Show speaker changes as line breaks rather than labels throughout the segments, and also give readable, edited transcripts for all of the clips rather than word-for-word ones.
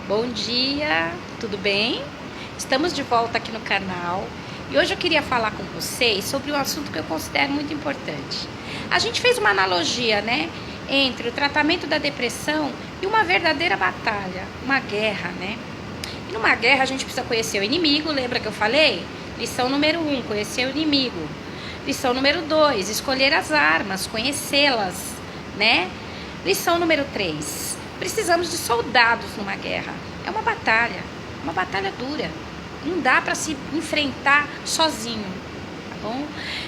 Bom dia, tudo bem? Estamos de volta aqui no canal e hoje eu queria falar com vocês sobre um assunto que eu considero muito importante. A gente fez uma analogia, né, entre o tratamento da depressão e uma verdadeira batalha, uma guerra, né? E numa guerra a gente precisa conhecer o inimigo, lembra que eu falei? Lição número 1, conhecer o inimigo. Lição número 2, escolher as armas, conhecê-las, né? Lição número 3, precisamos de soldados numa guerra. É uma batalha dura. Não dá para se enfrentar sozinho, tá bom?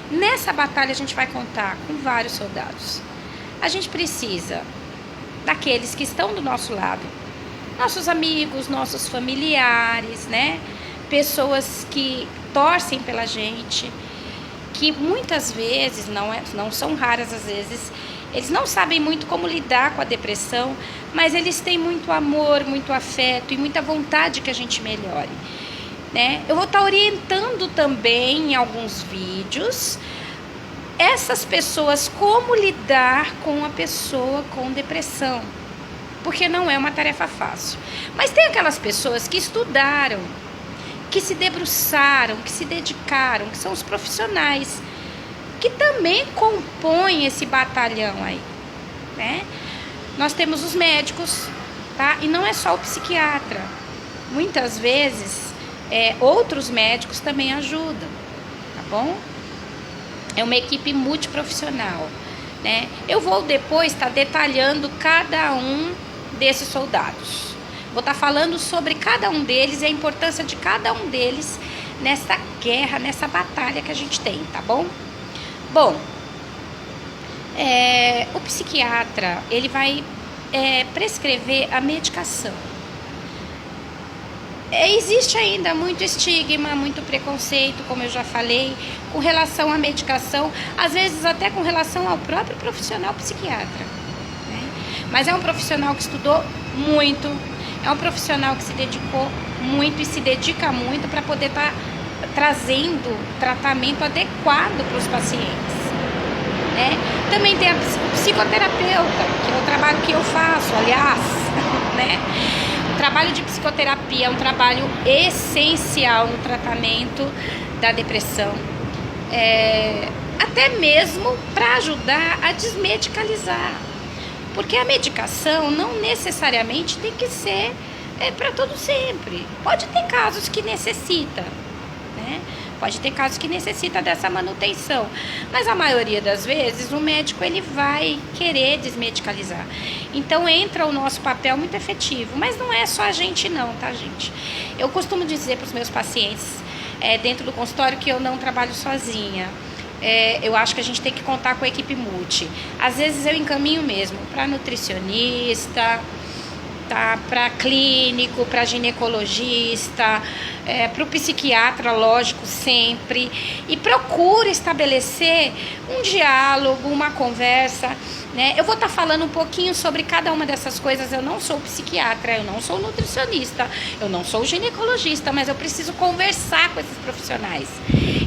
Nessa batalha a gente vai contar com vários soldados. A gente precisa daqueles que estão do nosso lado, nossos amigos, nossos familiares, né? Pessoas que torcem pela gente, que muitas vezes, não são raras às vezes, eles não sabem muito como lidar com a depressão, mas eles têm muito amor, muito afeto e muita vontade que a gente melhore, né? Eu vou estar orientando também em alguns vídeos essas pessoas como lidar com a pessoa com depressão, porque não é uma tarefa fácil. Mas tem aquelas pessoas que estudaram, que se debruçaram, que se dedicaram, que são os profissionais, que também compõem esse batalhão aí, né? Nós temos os médicos, tá? E não é só o psiquiatra. Muitas vezes, outros médicos também ajudam, tá bom? É uma equipe multiprofissional, né? Eu vou depois estar detalhando cada um desses soldados. Vou estar falando sobre cada um deles e a importância de cada um deles nessa guerra, nessa batalha que a gente tem, tá bom? Bom, o psiquiatra, ele vai prescrever a medicação. Existe ainda muito estigma, muito preconceito, como eu já falei, com relação à medicação, às vezes até com relação ao próprio profissional psiquiatra, né? Mas é um profissional que estudou muito, é um profissional que se dedicou muito e se dedica muito para poder estar trazendo tratamento adequado para os pacientes, né? Também tem o psicoterapeuta, que é o trabalho que eu faço, aliás, né? O trabalho de psicoterapia é um trabalho essencial no tratamento da depressão, até mesmo para ajudar a desmedicalizar, porque a medicação não necessariamente tem que ser para todo sempre. Pode ter casos que necessita, né? Pode ter casos que necessita dessa manutenção, mas a maioria das vezes o médico ele vai querer desmedicalizar. Então entra o nosso papel muito efetivo, mas não é só a gente não, tá, gente? Eu costumo dizer para os meus pacientes dentro do consultório que eu não trabalho sozinha. Eu acho que a gente tem que contar com a equipe multi. Às vezes eu encaminho mesmo para nutricionista, tá, para clínico, para ginecologista, para o psiquiatra, lógico, sempre. E procure estabelecer um diálogo, uma conversa, né? Eu vou estar falando um pouquinho sobre cada uma dessas coisas. Eu não sou psiquiatra, eu não sou nutricionista, eu não sou ginecologista, mas eu preciso conversar com esses profissionais.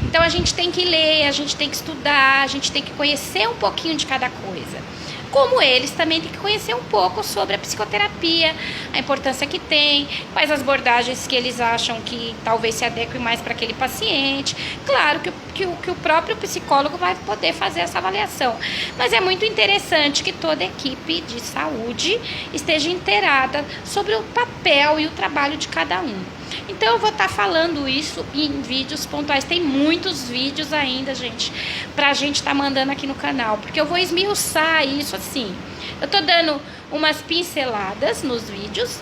Então a gente tem que ler, a gente tem que estudar, a gente tem que conhecer um pouquinho de cada coisa. Como eles também têm que conhecer um pouco sobre a psicoterapia, a importância que tem, quais as abordagens que eles acham que talvez se adequem mais para aquele paciente. Claro que o próprio psicólogo vai poder fazer essa avaliação, mas é muito interessante que toda a equipe de saúde esteja inteirada sobre o papel e o trabalho de cada um. Então eu vou estar falando isso em vídeos pontuais. Tem muitos vídeos ainda, gente, pra gente estar mandando aqui no canal, porque eu vou esmiuçar isso assim. Eu tô dando umas pinceladas nos vídeos,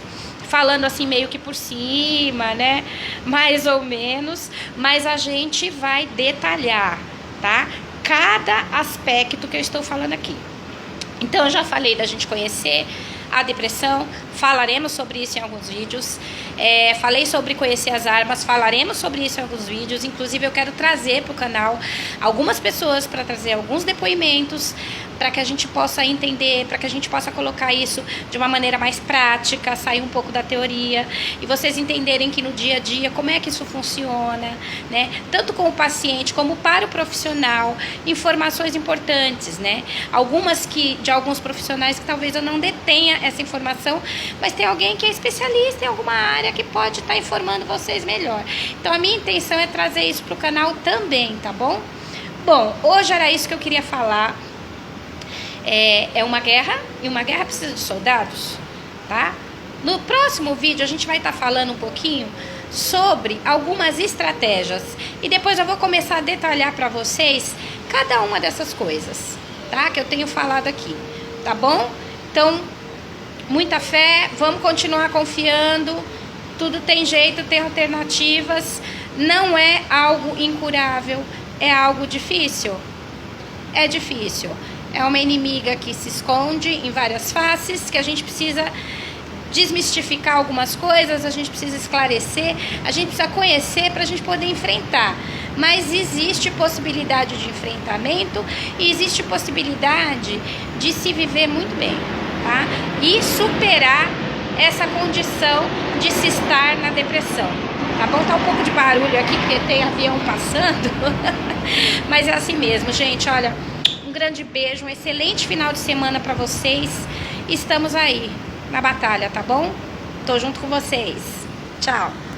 falando assim meio que por cima, né? Mais ou menos, mas a gente vai detalhar, tá? Cada aspecto que eu estou falando aqui. Então eu já falei da gente conhecer a depressão, falaremos sobre isso em alguns vídeos. Falei sobre conhecer as armas, falaremos sobre isso em alguns vídeos. Inclusive eu quero trazer para o canal algumas pessoas para trazer alguns depoimentos, para que a gente possa entender, para que a gente possa colocar isso de uma maneira mais prática, sair um pouco da teoria e vocês entenderem que no dia a dia como é que isso funciona, né? Tanto com o paciente como para o profissional, informações importantes, né? Algumas de alguns profissionais que talvez eu não dê tenha essa informação, mas tem alguém que é especialista em alguma área que pode estar informando vocês melhor. Então a minha intenção é trazer isso para o canal também, tá bom? Bom, hoje era isso que eu queria falar. É uma guerra, e uma guerra precisa de soldados, tá? No próximo vídeo a gente vai estar falando um pouquinho sobre algumas estratégias e depois eu vou começar a detalhar para vocês cada uma dessas coisas, tá? Que eu tenho falado aqui, tá bom? Então, muita fé, vamos continuar confiando, tudo tem jeito, tem alternativas, não é algo incurável, é algo difícil? É difícil, é uma inimiga que se esconde em várias faces, que a gente precisa desmistificar algumas coisas, a gente precisa esclarecer, a gente precisa conhecer para a gente poder enfrentar. Mas existe possibilidade de enfrentamento e existe possibilidade de se viver muito bem, tá? E superar essa condição de se estar na depressão, tá bom? Tá um pouco de barulho aqui porque tem avião passando, mas é assim mesmo, gente. Olha, um grande beijo, um excelente final de semana para vocês. Estamos aí na batalha, tá bom? Tô junto com vocês. Tchau.